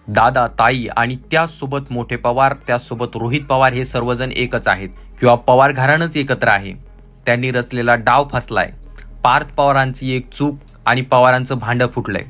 दादा, ताई आणि त्याचसोबत मोठे पवार, त्याचसोबत रोहित पवार हे सर्वजण एकच आहेत किंवा पवार घराणंच एकत्र आहे. त्यांनी रचलेला डाव फसलाय. पार्थ पवारांची एक चूक आणि पवारांचं भांडं फुटलंय.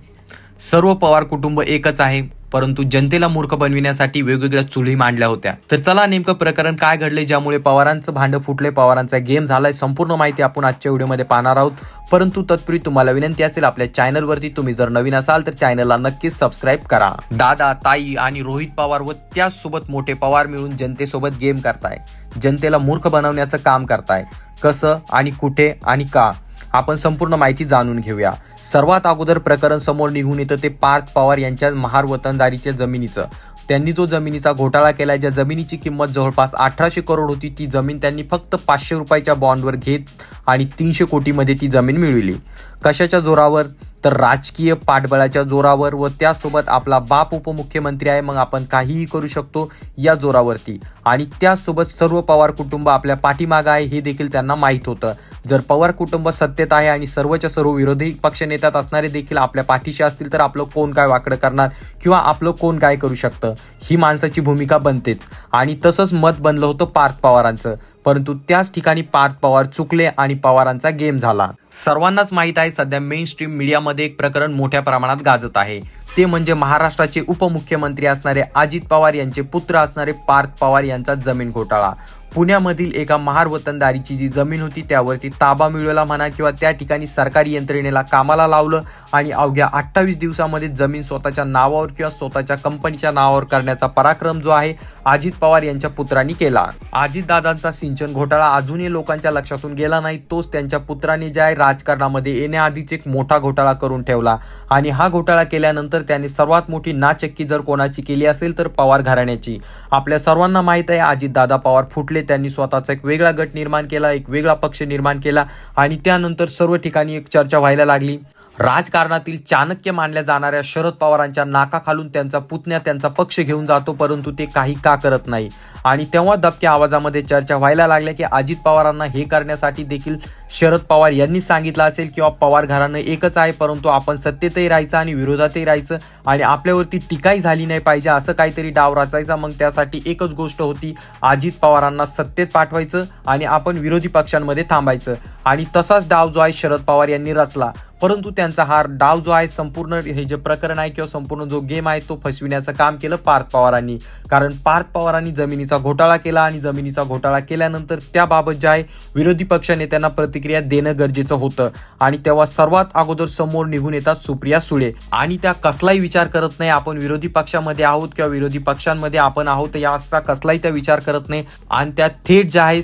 सर्व पवार कुटुंब एकच आहे, परंतु जनतेला मूर्ख बनविण्यासाठी वेगवेगळ्या चुली मांडल्या होत्या. तर चला नेमकं प्रकरण काय घडले ज्यामुळे पवारांचं भांडं फुटले, पवारांचा गेम झालाय, संपूर्ण माहिती आपण आजच्या व्हिडिओमध्ये पाहणार आहोत. परंतु तत्पूर्वी तुम्हाला विनंती असेल, आपल्या चॅनलवरती तुम्ही जर नवीन असाल तर चॅनलला नक्कीच सबस्क्राईब करा. दादा, ताई आणि रोहित पवार व त्याचसोबत मोठे पवार मिळून जनतेसोबत गेम करताय, जनतेला मूर्ख बनवण्याचं काम करताय. कसं आणि कुठे आणि का, आपण संपूर्ण माहिती जाणून घेऊया. सर्वात अगोदर प्रकरण समोर निघून येतं ते पार्थ पवार यांच्या महार वतनदारीच्या जमिनीचं. त्यांनी जो जमिनीचा घोटाळा केला, ज्या जमिनीची किंमत जवळपास 1800 करोड होती, ती जमीन त्यांनी फक्त 500 रुपयाच्या बॉन्डवर घेत आणि 300 कोटीमध्ये ती जमीन मिळविली. कशाच्या जोरावर? तर राजकीय पाठबळाच्या जोरावर व त्यासोबत आपला बाप उपमुख्यमंत्री आहे, मग आपण काहीही करू शकतो या जोरावरती. आणि त्यासोबत सर्व पवार कुटुंब आपल्या पाठीमागं आहे हे देखील त्यांना माहीत होतं. जर पवार कुटुंब सत्तेत आहे आणि सर्वच्या सर्व विरोधी पक्षनेत्यात असणारे देखील आपल्या पाठीशी असतील तर आपलं कोण काय वाकडं करणार किंवा आपलं कोण काय करू शकतं, ही माणसाची भूमिका बनतेच. आणि तसंच मत बनलं होतं पार्थ पवारांचं. परंतु त्याच ठिकाणी पार्थ पवार चुकले आणि पवारांचा गेम झाला. सर्वांनाच माहीत आहे, सध्या मेन स्ट्रीम मीडियामध्ये एक प्रकरण मोठ्या प्रमाणात गाजत आहे. ते म्हणजे महाराष्ट्राचे उपमुख्यमंत्री असणारे अजित पवार यांचे पुत्र असणारे पार्थ पवार यांचा जमीन घोटाळा. पुण्यामधील एका महार वतनदारीची जी जमीन होती त्यावरती ताबा मिळवला म्हणा किंवा त्या ठिकाणी सरकारी यंत्रणेला कामाला लावलं आणि अवघ्या 28 दिवसामध्ये जमीन स्वतःच्या नावावर किंवा स्वतःच्या कंपनीच्या नावावर करण्याचा पराक्रम जो आहे अजित पवार यांच्या पुत्रांनी केला. अजितदादांचा सिंचन घोटाळा अजूनही लोकांच्या लक्षातून गेला नाही. तोच त्यांच्या पुत्रांनी जे आहे राजकारणामध्ये येण्याआधीच एक मोठा घोटाळा करून ठेवला आणि हा घोटाळा केल्यानंतर त्यांनी सर्वात मोठी नाचक्की जर कोणाची केली असेल तर पवार घराण्याची. आपल्या सर्वांना माहित आहे, अजितदादा पवार फुटले, त्यांनी स्वतःचा एक वेगळा गट निर्माण केला, एक वेगळा पक्ष निर्माण केला आणि त्यानंतर सर्व ठिकाणी एक चर्चा व्हायला लागली. राजकारणातील चाणक्य मानल्या जाणाऱ्या शरद पवारांच्या नाकाखालून त्यांचा पुतण्या त्यांचा पक्ष घेऊन जातो, परंतु ते काही का करत नाही. आणि तेव्हा दबक्या आवाजामध्ये चर्चा व्हायला लागल्या की अजित पवारांना हे करण्यासाठी देखील शरद पवार यांनी सांगितलं असेल किंवा पवार घराणं एकच आहे, परंतु आपण सत्तेतही राहायचं आणि विरोधातही राहायचं आणि आपल्यावरती टीकाही झाली नाही पाहिजे असं काहीतरी डाव रचायचा. मग त्यासाठी एकच गोष्ट होती, अजित पवारांना सत्तेत पाठवायचं आणि आपण विरोधी पक्षांमध्ये थांबायचं. आणि तसाच डाव जो आहे शरद पवार यांनी रचला. परंतु त्यांचा हा डाव जो आहे, संपूर्ण हे जे प्रकरण आहे किंवा संपूर्ण जो गेम आहे तो फसविण्याचं काम केलं पार्थ पवारांनी. कारण पार्थ पवारांनी जमिनीचा घोटाळा केला आणि जमिनीचा घोटाळा केल्यानंतर त्याबाबत जे आहे विरोधी पक्ष नेत्यांना प्रतिक्रिया देणं गरजेचं होतं. आणि तेव्हा सर्वात अगोदर समोर निघून येतात सुप्रिया सुळे आणि त्या कसलाही विचार करत नाही आपण विरोधी पक्षामध्ये आहोत किंवा विरोधी पक्षांमध्ये आपण आहोत याचा कसलाही त्या विचार करत नाही आणि त्या थेट जे आहे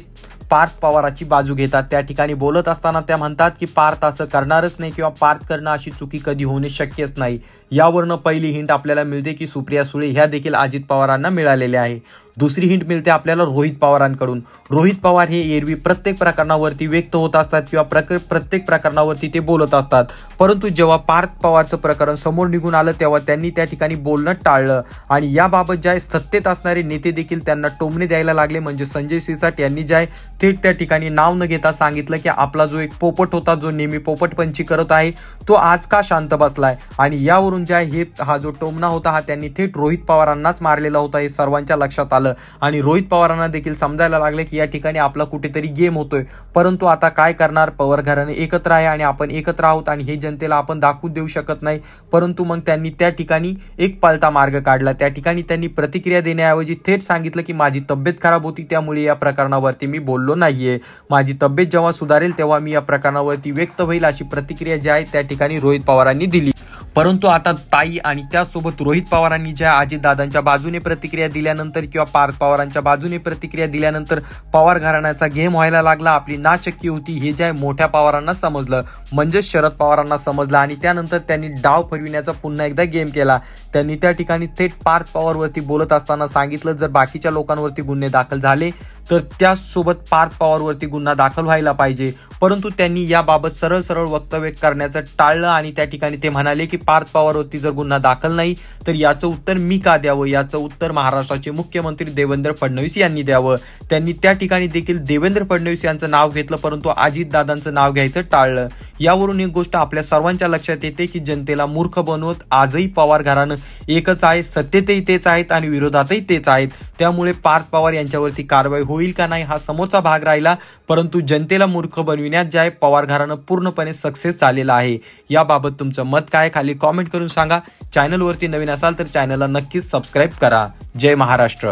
पार्थ पवाराची बाजू घेतात. त्या ठिकाणी बोलत असताना त्या म्हणतात की पार्थ असं करणारच नाही किंवा पार्थ करणं अशी चुकी कधी होणे शक्यच नाही. यावरनं पहिली हिंट आपल्याला मिळते की सुप्रिया सुळे ह्या देखील अजित पवारांना मिळालेल्या आहे. दुसरी हिंट मिळते आपल्याला रोहित पवारांकडून. रोहित पवार हे एरवी प्रत्येक प्रकरणावरती व्यक्त होत असतात किंवा प्रत्येक प्रकरणावरती ते बोलत असतात, परंतु जेव्हा पार्थ पवारचं प्रकरण समोर निघून आलं तेव्हा त्यांनी त्या ठिकाणी बोलणं टाळलं आणि याबाबत जे आहे सत्तेत असणारे नेते देखील त्यांना टोमणे द्यायला लागले. म्हणजे संजय सिरसाट यांनी जे आहे थेट त्या ठिकाणी नाव न घेता सांगितलं की आपला जो एक पोपट होता, जो नेहमी पोपटपंची करत आहे, तो आज का शांत बसलाय. आणि यावरून जे आहे हा जो टोमणा होता हा त्यांनी थेट रोहित पवारांनाच मारलेला होता, हे सर्वांच्या लक्षात आलं. आणि रोहित पवारांना देखील समजायला लागले की या ठिकाणी आपला कुठेतरी गेम होतोय, परंतु आता काय करणार, पवार घराणे एकत्र आहे आणि आपण एकत्र आहोत आणि हे जनतेला आपण दाखवून देऊ शकत नाही. परंतु मग त्यांनी त्या ठिकाणी एक पलटा मार्ग काढला. त्या ठिकाणी त्यांनी प्रतिक्रिया देण्याऐवजी थेट सांगितलं की माझी तब्येत खराब होती, त्यामुळे या प्रकरणावरती मी बोललो नाहीये, माझी तब्येत जेव्हा सुधारेल तेव्हा मी या प्रकरणावरती व्यक्त होईल, अशी प्रतिक्रिया जी आहे त्या ठिकाणी रोहित पवारांनी दिली. परंतु आता ताई आणि त्यासोबत रोहित पवारांनी ज्या अजितदादांच्या बाजूने प्रतिक्रिया दिल्यानंतर किंवा पार्थ पवारांच्या बाजूने प्रतिक्रिया दिल्यानंतर पवार घराण्याचा गेम व्हायला लागला. आपली नाचक्की होती हे जे मोठ्या पवारांना समजलं, म्हणजेच शरद पवारांना समजलं आणि त्यानंतर त्यांनी डाव फरविण्याचा पुन्हा एकदा गेम केला. त्यांनी त्या ठिकाणी थेट पार्थ पवारवरती बोलत असताना सांगितलं जर बाकीच्या लोकांवरती गुन्हे दाखल झाले तर त्याचसोबत पार्थ पवारवरती गुन्हा दाखल व्हायला पाहिजे. परंतु त्यांनी याबाबत सरळ सरळ वक्तव्य करण्याचं टाळलं आणि त्या ठिकाणी ते म्हणाले की पार्थ पवारवरती जर गुन्हा दाखल नाही तर याचं उत्तर मी का द्यावं, याचं उत्तर महाराष्ट्राचे मुख्यमंत्री देवेंद्र फडणवीस यांनी द्यावं. त्यांनी त्या ठिकाणी देखील देवेंद्र फडणवीस यांचं नाव घेतलं, परंतु अजितदादांचं नाव घ्यायचं टाळलं. यावरून एक गोष्ट आपल्या सर्वांच्या लक्षात येते की जनतेला मूर्ख बनवत आजही पवार घराणं एकच आहे, सत्तेतही तेच आहेत आणि विरोधातही तेच आहेत. त्यामुळे पार्थ पवार यांच्यावरती कारवाई होईल का नाही हा समोरचा भाग राहिला, परंतु जनतेला मूर्ख बनविण्यात जे आहे पवार घराणं पूर्णपणे सक्सेस झालेलं आहे. याबाबत तुमचं मत काय खाली कॉमेंट करून सांगा. चॅनलवरती नवीन असाल तर चॅनलला नक्कीच सबस्क्राईब करा. जय महाराष्ट्र.